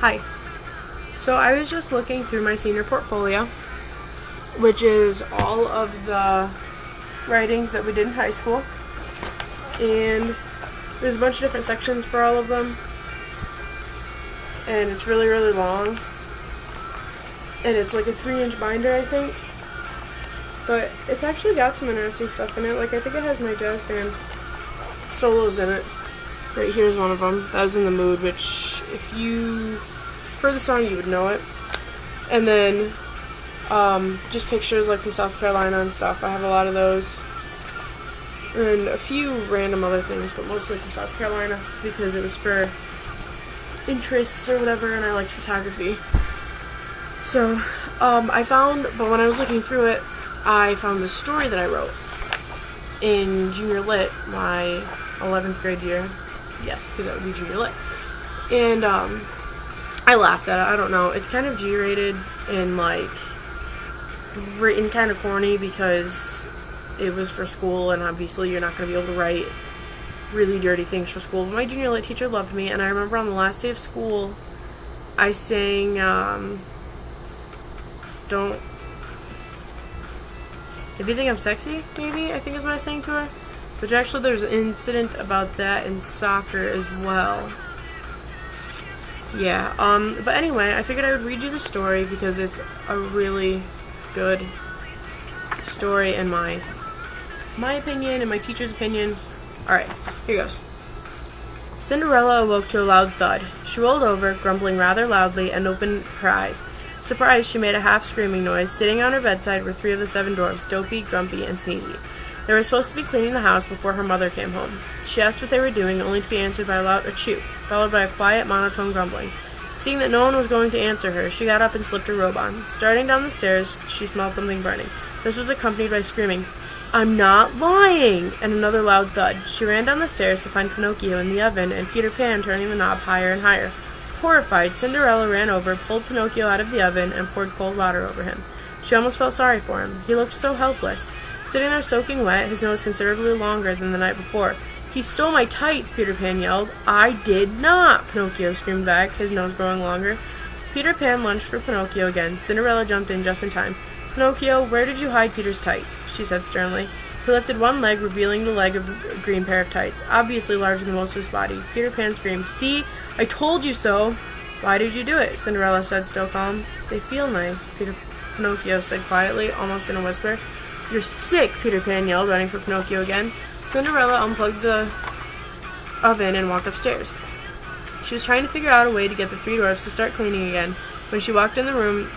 Hi. So I was just looking through my senior portfolio, which is all of the writings that we did in high school. And there's a bunch of different sections for all of them. And it's really, really long. And it's like a 3-inch binder, I think. But it's actually got some interesting stuff in it. Like, I think it has my jazz band solos in it. Right here's one of them. That was In the Mood, which if you heard the song, you would know it. And then just pictures like from South Carolina and stuff. I have a lot of those. And a few random other things, but mostly from South Carolina because it was for interests or whatever, and I liked photography. So, but when I was looking through it, I found this story that I wrote in junior lit, my 11th grade year. Yes, because that would be junior lit. And I laughed at it. I don't know. It's kind of G-rated and like written kind of corny because it was for school, and obviously you're not going to be able to write really dirty things for school. But my junior lit teacher loved me, and I remember on the last day of school, I sang "Don't If You Think I'm Sexy," maybe, I think is what I sang to her. Which actually there's an incident about that in soccer as well. Yeah, but anyway, I figured I would read you the story because it's a really good story in my opinion and my teacher's opinion. Alright, here goes. Cinderella awoke to a loud thud. She rolled over, grumbling rather loudly, and opened her eyes. Surprised, she made a half-screaming noise. Sitting on her bedside were 3 of the 7 dwarfs, Dopey, Grumpy, and Sneezy. They were supposed to be cleaning the house before her mother came home. She asked what they were doing, only to be answered by a loud achoo, followed by a quiet, monotone grumbling. Seeing that no one was going to answer her, she got up and slipped her robe on. Starting down the stairs, she smelled something burning. This was accompanied by screaming, "I'm not lying!" and another loud thud. She ran down the stairs to find Pinocchio in the oven and Peter Pan turning the knob higher and higher. Horrified, Cinderella ran over, pulled Pinocchio out of the oven, and poured cold water over him. She almost felt sorry for him. He looked so helpless. Sitting there soaking wet, his nose considerably longer than the night before. "He stole my tights," Peter Pan yelled. "I did not," Pinocchio screamed back, his nose growing longer. Peter Pan lunged for Pinocchio again. Cinderella jumped in just in time. "Pinocchio, where did you hide Peter's tights?" she said sternly. He lifted one leg, revealing the leg of a green pair of tights, obviously larger than most of his body. Peter Pan screamed, "See? I told you so!" "Why did you do it?" Cinderella said, still calm. "They feel nice," Pinocchio said quietly, almost in a whisper. "You're sick!" Peter Pan yelled, running for Pinocchio again. Cinderella unplugged the oven and walked upstairs. She was trying to figure out a way to get the 3 dwarfs to start cleaning again. When she walked in the room,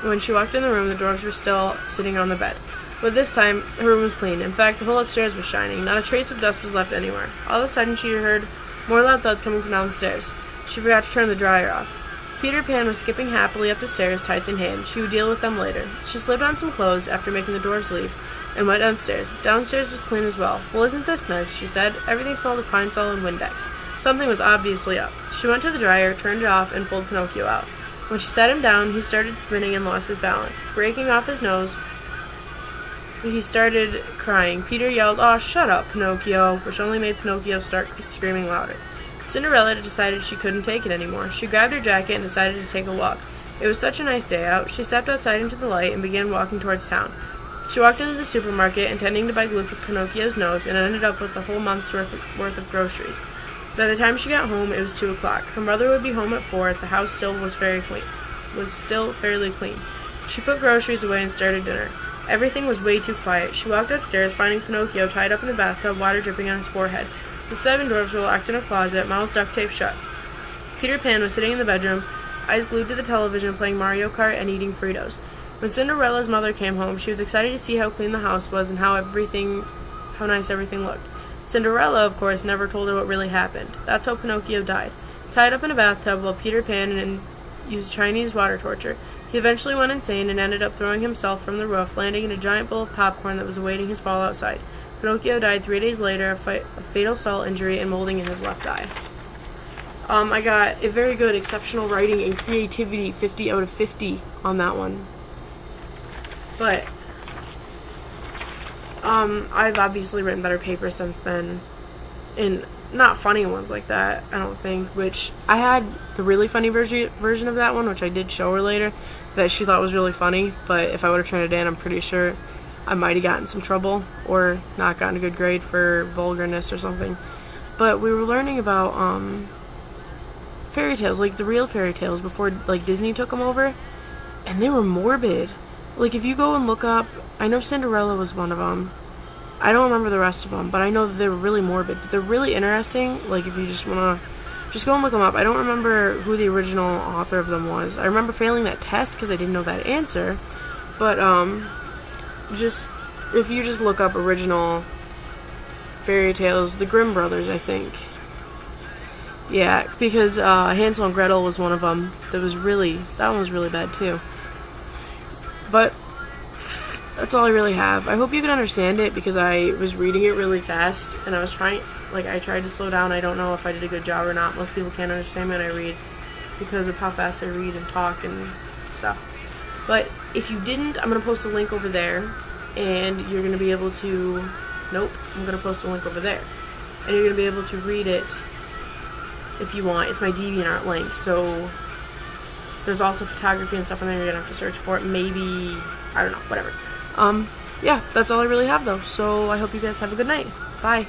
the dwarfs were still sitting on the bed. But this time, her room was clean. In fact, the whole upstairs was shining. Not a trace of dust was left anywhere. All of a sudden, she heard more loud thuds coming from downstairs. She forgot to turn the dryer off. Peter Pan was skipping happily up the stairs, tights in hand. She would deal with them later. She slipped on some clothes after making the dwarfs leave, and went downstairs. Downstairs was clean as well. "Well, isn't this nice?" she said. Everything smelled of pine sol and Windex. Something was obviously up. She went to the dryer, turned it off, and pulled Pinocchio out. When she set him down, he started spinning and lost his balance. Breaking off his nose, he started crying. Peter yelled, "Aw, shut up, Pinocchio," which only made Pinocchio start screaming louder. Cinderella decided she couldn't take it anymore. She grabbed her jacket and decided to take a walk. It was such a nice day out. She stepped outside into the light and began walking towards town. She walked into the supermarket, intending to buy glue for Pinocchio's nose, and ended up with a whole month's worth of groceries. By the time she got home, it was 2 o'clock. Her mother would be home at 4. The house still was still fairly clean. She put groceries away and started dinner. Everything was way too quiet. She walked upstairs, finding Pinocchio tied up in a bathtub, water dripping on his forehead. The 7 dwarfs were locked in a closet, mouths duct taped shut. Peter Pan was sitting in the bedroom, eyes glued to the television, playing Mario Kart and eating Fritos. When Cinderella's mother came home, she was excited to see how clean the house was and how nice everything looked. Cinderella, of course, never told her what really happened. That's how Pinocchio died. Tied up in a bathtub while Peter Pan used Chinese water torture. He eventually went insane and ended up throwing himself from the roof, landing in a giant bowl of popcorn that was awaiting his fall outside. Pinocchio died 3 days later of a fatal salt injury and molding in his left eye. I got a very good exceptional writing and creativity 50 out of 50 on that one. But I've obviously written better papers since then. And not funny ones like that, I don't think, which I had the really funny version of that one, which I did show her later, that she thought was really funny, but if I would have turned it in, I'm pretty sure I might have gotten some trouble or not gotten a good grade for vulgarness or something. But we were learning about fairy tales, like the real fairy tales before like Disney took them over, and they were morbid. Like if you go and look up, I know Cinderella was one of them. I don't remember the rest of them, but I know that they were really morbid. But they're really interesting. Like if you just wanna, just go and look them up. I don't remember who the original author of them was. I remember failing that test because I didn't know that answer. But just if you just look up original fairy tales, the Grimm brothers, I think. Yeah, because Hansel and Gretel was one of them. That one was really bad too. But that's all I really have. I hope you can understand it because I was reading it really fast and I tried to slow down. I don't know if I did a good job or not. Most people can't understand when I read because of how fast I read and talk and stuff. But if you didn't, I'm going to post a link over there and you're going to be able to, I'm going to post a link over there and you're going to be able to read it if you want. It's my DeviantArt link, so there's also photography and stuff in there. You're gonna have to search for it. Maybe, I don't know, whatever. Yeah, that's all I really have though. So I hope you guys have a good night. Bye.